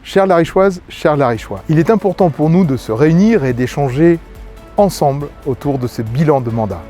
Chères Larichoises, chers Larichois, il est important pour nous de se réunir et d'échanger ensemble autour de ce bilan de mandat.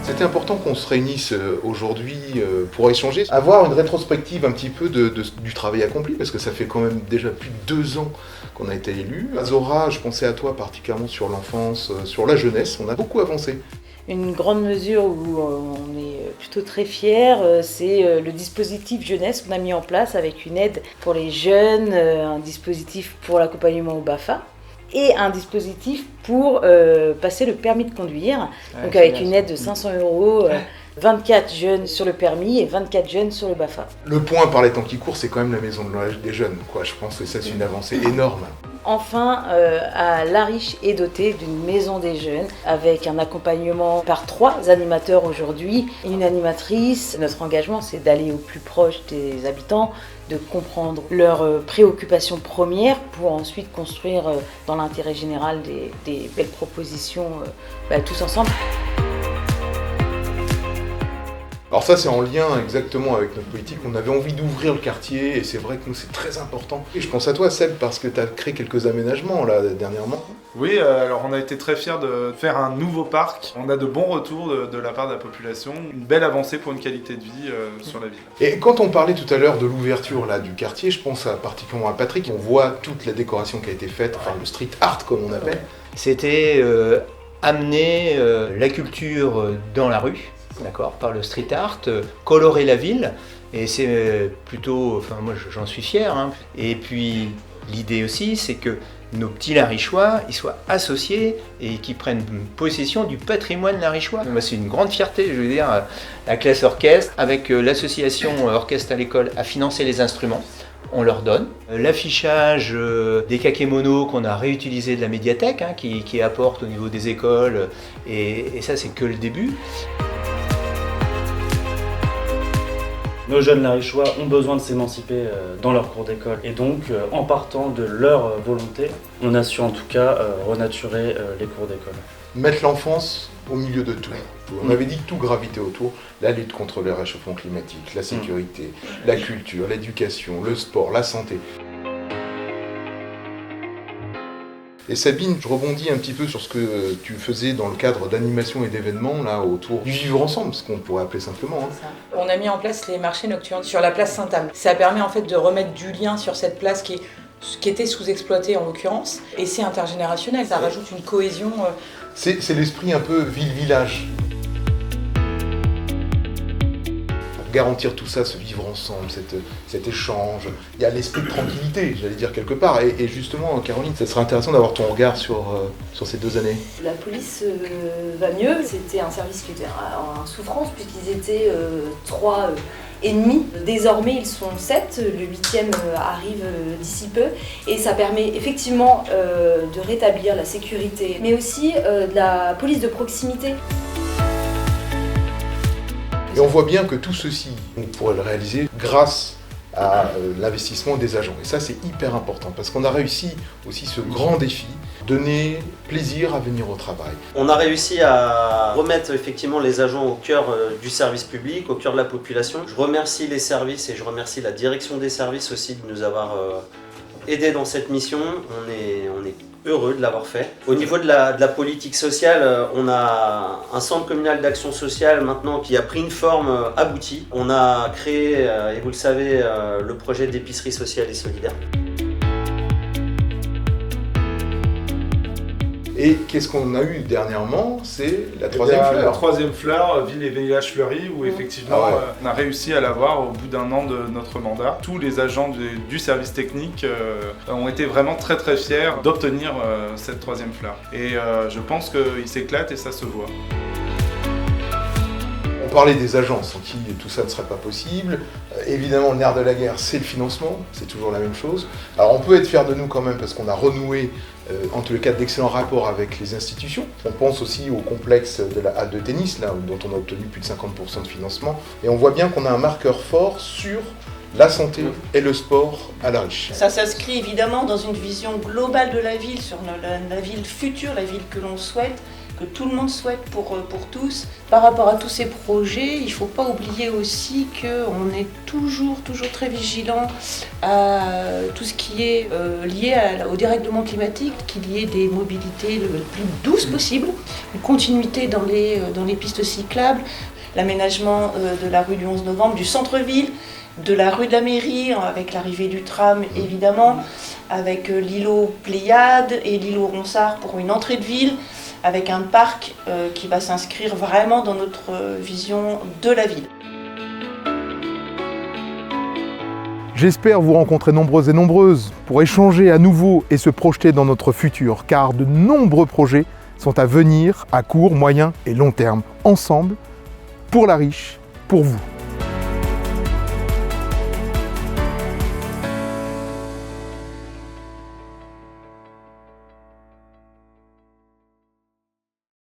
C'était important qu'on se réunisse aujourd'hui pour échanger, avoir une rétrospective un petit peu du travail accompli, parce que ça fait quand même déjà plus de 2 ans qu'on a été élus. Azora, je pensais à toi particulièrement sur l'enfance, sur la jeunesse, on a beaucoup avancé. Une grande mesure où on est plutôt très fiers, c'est le dispositif jeunesse qu'on a mis en place avec une aide pour les jeunes, un dispositif pour l'accompagnement au BAFA et un dispositif pour passer le permis de conduire, donc avec une aide de 500 €, 24 jeunes sur le permis et 24 jeunes sur le BAFA. Le point par les temps qui courent, c'est quand même la maison de l'âge des jeunes, quoi. Je pense que ça c'est une avancée énorme. Enfin, Lariche est doté d'une maison des jeunes avec un accompagnement par 3 animateurs aujourd'hui et une animatrice. Notre engagement, c'est d'aller au plus proche des habitants, de comprendre leurs préoccupations premières pour ensuite construire dans l'intérêt général des belles propositions tous ensemble. Alors ça c'est en lien exactement avec notre politique, on avait envie d'ouvrir le quartier et c'est vrai que nous c'est très important. Et je pense à toi Seb parce que tu as créé quelques aménagements là dernièrement. Oui, alors on a été très fiers de faire un nouveau parc. On a de bons retours de la part de la population, une belle avancée pour une qualité de vie sur la ville. Et quand on parlait tout à l'heure de l'ouverture là du quartier, je pense particulièrement à Patrick, on voit toute la décoration qui a été faite, enfin le street art comme on appelle. C'était amener la culture dans la rue. D'accord, par le street art, colorer la ville, et c'est plutôt, enfin moi j'en suis fier. Hein. Et puis l'idée aussi, c'est que nos petits Larichois, ils soient associés et qu'ils prennent possession du patrimoine larichois. Moi c'est une grande fierté, je veux dire, la classe orchestre, avec l'association Orchestre à l'école, a financé les instruments. On leur donne. L'affichage des kakémonos qu'on a réutilisé de la médiathèque, hein, qui apporte au niveau des écoles, et ça c'est que le début. Nos jeunes Larichois ont besoin de s'émanciper dans leur cours d'école et donc en partant de leur volonté, on a su en tout cas renaturer les cours d'école. Mettre l'enfance au milieu de tout. On avait dit que tout gravitait autour, la lutte contre le réchauffement climatique, la sécurité, la culture, l'éducation, le sport, la santé. Et Sabine, je rebondis un petit peu sur ce que tu faisais dans le cadre d'animation et d'événements là autour du vivre ensemble, ce qu'on pourrait appeler simplement. Hein. On a mis en place les marchés nocturnes sur la place Sainte-Anne. Ça permet en fait de remettre du lien sur cette place qui était sous-exploitée en l'occurrence, et c'est intergénérationnel, ça rajoute une cohésion. C'est l'esprit un peu ville-village. Garantir tout ça, ce vivre ensemble, cet échange. Il y a l'esprit de tranquillité, j'allais dire quelque part. Et justement, Caroline, ça serait intéressant d'avoir ton regard sur ces 2 années. La police va mieux. C'était un service qui était en souffrance puisqu'ils étaient 3 ennemis. Désormais, ils sont 7. Le 8e arrive d'ici peu. Et ça permet effectivement de rétablir la sécurité, mais aussi de la police de proximité. Et on voit bien que tout ceci, on pourrait le réaliser grâce à l'investissement des agents. Et ça, c'est hyper important, parce qu'on a réussi aussi ce grand défi, donner plaisir à venir au travail. On a réussi à remettre effectivement les agents au cœur du service public, au cœur de la population. Je remercie les services et je remercie la direction des services aussi de nous avoir aidés dans cette mission. On est heureux de l'avoir fait. Au niveau de la politique sociale, on a un centre communal d'action sociale maintenant qui a pris une forme aboutie. On a créé, et vous le savez, le projet d'épicerie sociale et solidaire. Et qu'est-ce qu'on a eu dernièrement? C'est la 3e fleur. La 3e fleur, Ville et Villages Fleuris, où effectivement on a réussi à l'avoir au bout d'1 an de notre mandat. Tous les agents du service technique ont été vraiment très très fiers d'obtenir cette 3e fleur. Et je pense qu'ils s'éclatent et ça se voit. On parlait des agents sans qui tout ça ne serait pas possible. Évidemment, le nerf de la guerre, c'est le financement, c'est toujours la même chose. Alors on peut être fier de nous quand même parce qu'on a renoué, en tous les cas, d'excellents rapports avec les institutions. On pense aussi au complexe de la halle de tennis, là, dont on a obtenu plus de 50% de financement. Et on voit bien qu'on a un marqueur fort sur la santé et le sport à Lariche. Ça s'inscrit évidemment dans une vision globale de la ville, sur la ville future, la ville que l'on souhaite. que tout le monde souhaite pour tous. Par rapport à tous ces projets, il ne faut pas oublier aussi qu'on est toujours très vigilant à tout ce qui est lié au dérèglement climatique, qu'il y ait des mobilités le plus douces possible, une continuité dans les pistes cyclables, l'aménagement de la rue du 11 novembre, du centre-ville, de la rue de la mairie, avec l'arrivée du tram évidemment, avec l'îlot Pléiade et l'îlot Ronsard pour une entrée de ville, avec un parc qui va s'inscrire vraiment dans notre vision de la ville. J'espère vous rencontrer nombreuses et nombreuses pour échanger à nouveau et se projeter dans notre futur, car de nombreux projets sont à venir à court, moyen et long terme, ensemble, pour la Riche, pour vous.